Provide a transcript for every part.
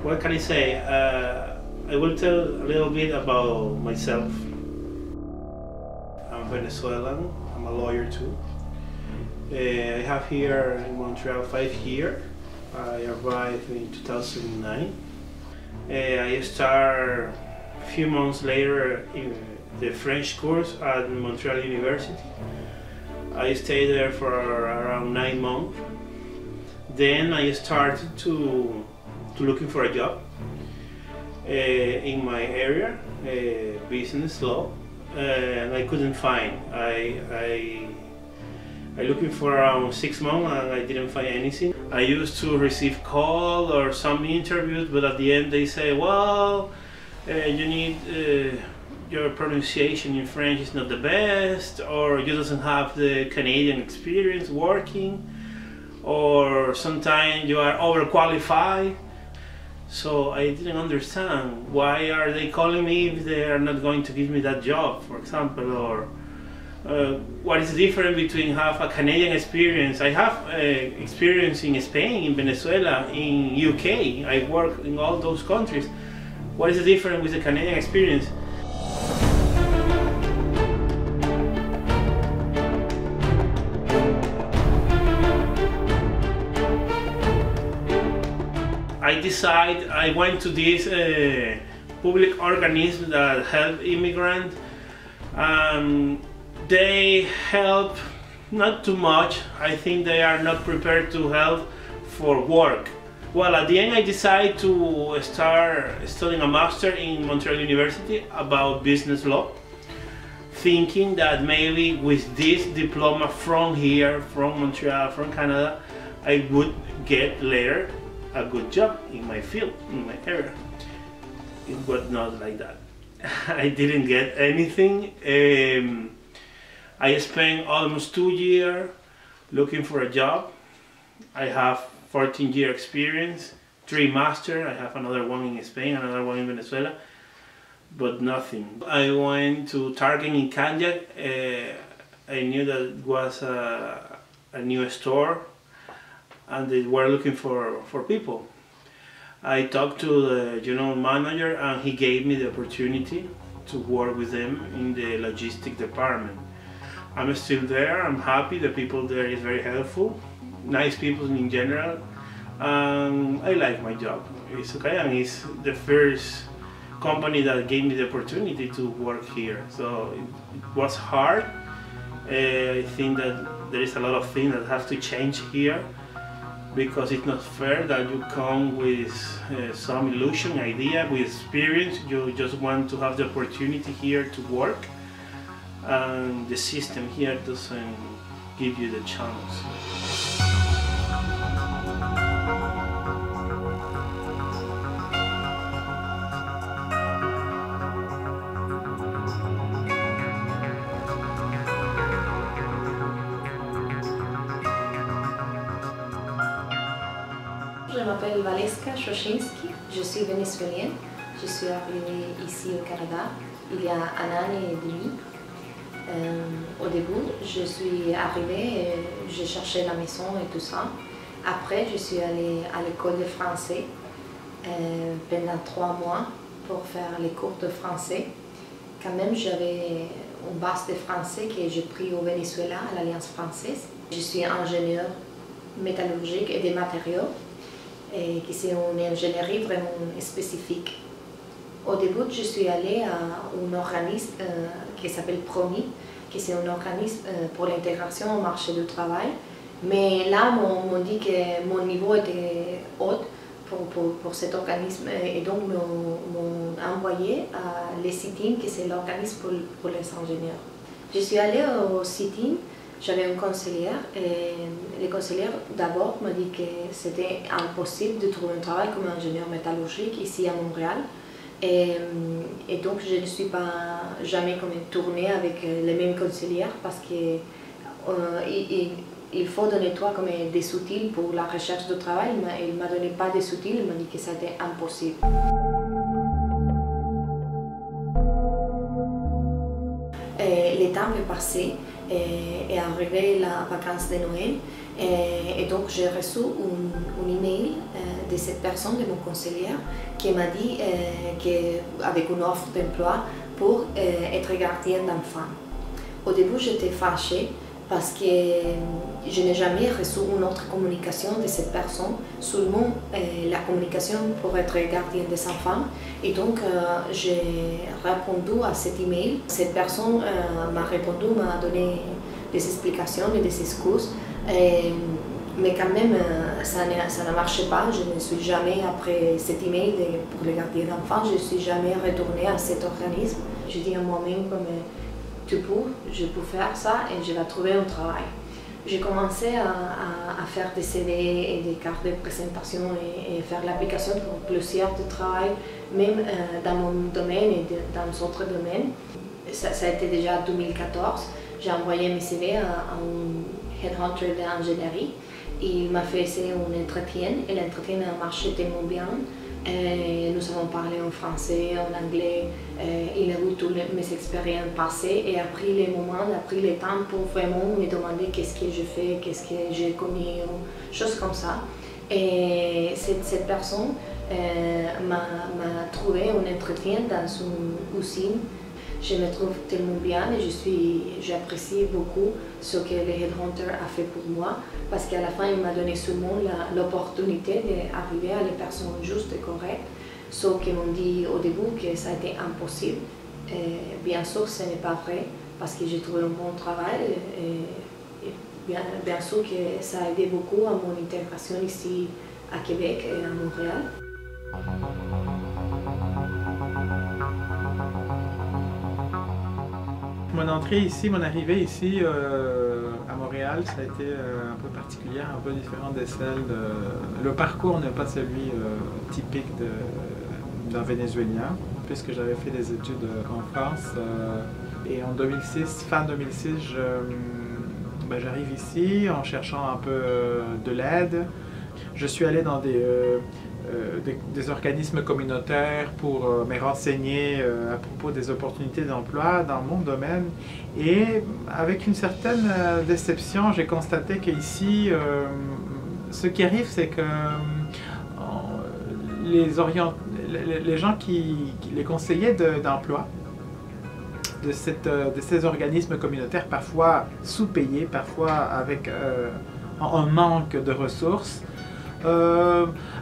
what can I say? I will tell a little bit about myself. I'm Venezuelan. I'm a lawyer too. I have here in Montreal 5 years. I arrived in 2009. I start a few months later in the French course at Montreal University. I stayed there for around 9 months. Then I started to looking for a job in my area, business law, and I couldn't find. I looking for around 6 months and I didn't find anything. I used to receive call or some interviews, but at the end they say, well, you need your pronunciation in French is not the best, or you doesn't have the Canadian experience working, or sometimes you are overqualified. So I didn't understand why are they calling me if they are not going to give me that job, for example, or what is the difference between have a Canadian experience. I have experience in Spain, in Venezuela, in UK. I work in all those countries. What is the difference with the Canadian experience? I went to this public organism that help immigrants. They help not too much. I think they are not prepared to help for work. Well, at the end I decided to start studying a master in Montreal University about business law, thinking that maybe with this diploma from here, from Montreal, from Canada, I would get later a good job in my field, in my area. It was not like that. I didn't get anything. I spent almost 2 years looking for a job. I have 14-year experience, 3 masters. I have another one in Spain, another one in Venezuela, but nothing. I went to Target in Candia. I knew that it was a new store and they were looking for people. I talked to the general manager and he gave me the opportunity to work with them in the logistics department. I'm still there, I'm happy, the people there is very helpful, nice people in general. I like my job, it's okay, and it's the first company that gave me the opportunity to work here. So it was hard. I think that there is a lot of things that have to change here, because it's not fair that you come with some illusion, idea, with experience. You just want to have the opportunity here to work, and the system here doesn't give you the chance. Je m'appelle Valeska Shoshinsky, je suis vénézuélienne. Je suis arrivée ici au Canada il y a 1 an et demi. Au début, je suis arrivée, j'ai cherché la maison et tout ça. Après, je suis allée à l'école de français pendant 3 mois pour faire les cours de français. Quand même, j'avais une base de français que j'ai pris au Venezuela, à l'Alliance française. Je suis ingénieure métallurgique et des matériaux, et qui c'est une ingénierie vraiment spécifique. Au début, je suis allée à un organisme qui s'appelle PROMI, qui c'est un organisme pour l'intégration au marché du travail. Mais là, m'ont dit que mon niveau était haut pour cet organisme, et donc m'ont envoyé à l'ECITIN, qui c'est l'organisme pour les ingénieurs. Je suis allée au CITIN, j'avais une conseillère, et le conseillère d'abord m'a dit que c'était impossible de trouver un travail comme ingénieur métallurgique ici à Montréal. Et donc je ne suis pas jamais tournée avec les mêmes conseillères, parce que il faut donner toi comme des outils pour la recherche de travail. Il ne m'a donné pas des outils, il m'a dit que c'était impossible. Et le temps est passé est arrivé la vacances de Noël. Et donc j'ai reçu un email de cette personne, de mon conseiller, qui m'a dit qu'avec une offre d'emploi pour être gardienne d'enfants. Au début, j'étais fâchée parce que je n'ai jamais reçu une autre communication de cette personne, seulement la communication pour être gardienne des enfants. Et donc, j'ai répondu à cet email. Cette personne m'a répondu, m'a donné des explications et des excuses. Mais quand même, ça ne marchait pas. Je ne suis jamais, après cet email pour les gardiens d'enfants, je ne suis jamais retournée à cet organisme. Je dis à moi-même comme je peux faire ça et je vais trouver un travail. J'ai commencé à faire des CV et des cartes de présentation et faire l'application pour plusieurs de travail, même dans mon domaine et dans d'autres domaines. Ça a été déjà en 2014. J'ai envoyé mes CV à un headhunter d'ingénierie. Il m'a fait essayer un entretien et l'entretien a marché tellement bien. Nous avons parlé en français, en anglais. Il a vu toutes mes expériences passées et a pris les moments, a pris le temps pour vraiment me demander qu'est-ce que je fais, qu'est-ce que j'ai connu, choses comme ça. Et cette personne m'a trouvé un entretien dans une usine. Je me trouve tellement bien et j'apprécie beaucoup ce que le Headhunter a fait pour moi parce qu'à la fin, il m'a donné seulement l'opportunité d'arriver à les personnes justes et correctes. Ceux qui m'ont dit au début que ça a été impossible. Bien sûr, ce n'est pas vrai parce que j'ai trouvé un bon travail. Et bien sûr que ça a aidé beaucoup à mon intégration ici à Québec et à Montréal. Mon entrée ici, mon arrivée ici à Montréal, ça a été un peu particulière, un peu différent de celle de... Le parcours n'est pas celui typique d'un Vénézuélien, puisque j'avais fait des études en France. Et en 2006, fin 2006, j'arrive ici en cherchant un peu de l'aide. Je suis allé dans des organismes communautaires pour me renseigner à propos des opportunités d'emploi dans mon domaine. Et avec une certaine déception, j'ai constaté qu'ici, ce qui arrive, c'est que les gens les conseillers d'emploi de ces organismes communautaires, parfois sous-payés, parfois avec un manque de ressources,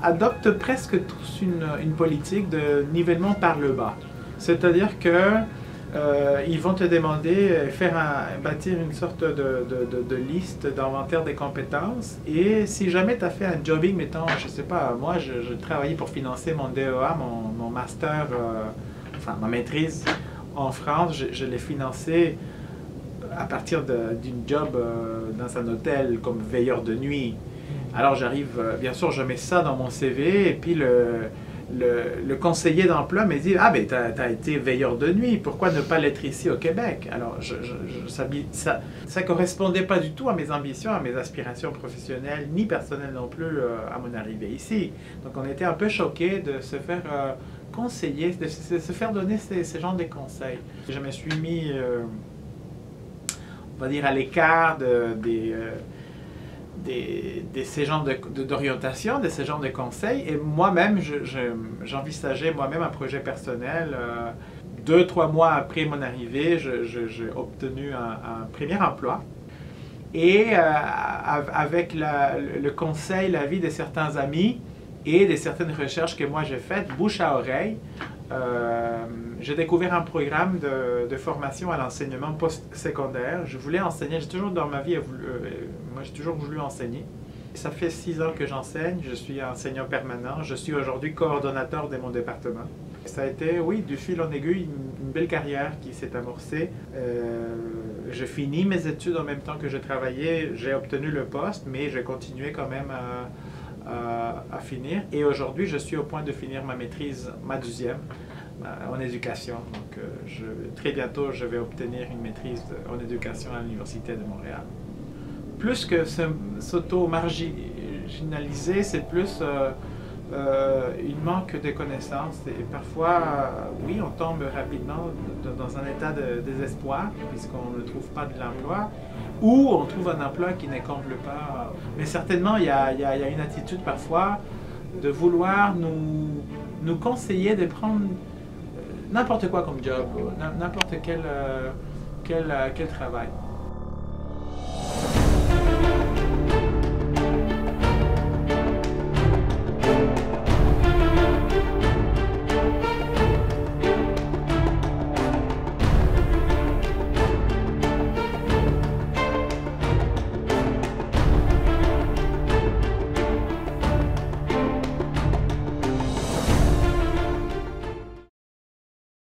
adoptent presque tous une politique de nivellement par le bas. C'est-à-dire que ils vont te demander, bâtir une sorte de liste d'inventaire des compétences, et si jamais tu as fait un jobbing, mettons, je sais pas, moi je travaillais pour financer mon DEA, mon master, enfin ma maîtrise en France, je l'ai financé à partir d'une job dans un hôtel comme veilleur de nuit. Alors j'arrive, bien sûr, je mets ça dans mon CV et puis le conseiller d'emploi me dit « Ah, ben t'as été veilleur de nuit, pourquoi ne pas l'être ici au Québec ?» Alors ça correspondait pas du tout à mes ambitions, à mes aspirations professionnelles, ni personnelles non plus à mon arrivée ici. Donc on était un peu choqués de se faire conseiller, de se faire donner ces genres de conseils. Je me suis mis, on va dire, à l'écart de ces genres d'orientation, de ces genres de conseils. Et moi-même, j'envisageais moi-même un projet personnel. 2-3 mois après mon arrivée, j'ai obtenu un premier emploi. Et avec le conseil, l'avis de certains amis et de certaines recherches que moi j'ai faites, bouche à oreille, j'ai découvert un programme de formation à l'enseignement post-secondaire. Je voulais enseigner, j'ai toujours dans ma vie, moi j'ai toujours voulu enseigner. Ça fait 6 ans que j'enseigne, je suis enseignant permanent, je suis aujourd'hui coordonnateur de mon département. Ça a été, oui, du fil en aiguille, une belle carrière qui s'est amorcée. Je finis mes études en même temps que je travaillais, j'ai obtenu le poste, mais j'ai continué quand même à finir. Et aujourd'hui, je suis au point de finir ma maîtrise, ma 12e, en éducation. Donc, très bientôt, je vais obtenir une maîtrise en éducation à l'Université de Montréal. Plus que s'auto-marginaliser, c'est plus il manque de connaissances et parfois, oui, on tombe rapidement dans un état de désespoir puisqu'on ne trouve pas de l'emploi ou on trouve un emploi qui ne comble pas. Mais certainement, il y a une attitude parfois de vouloir nous conseiller de prendre n'importe quoi comme job, n'importe quel travail.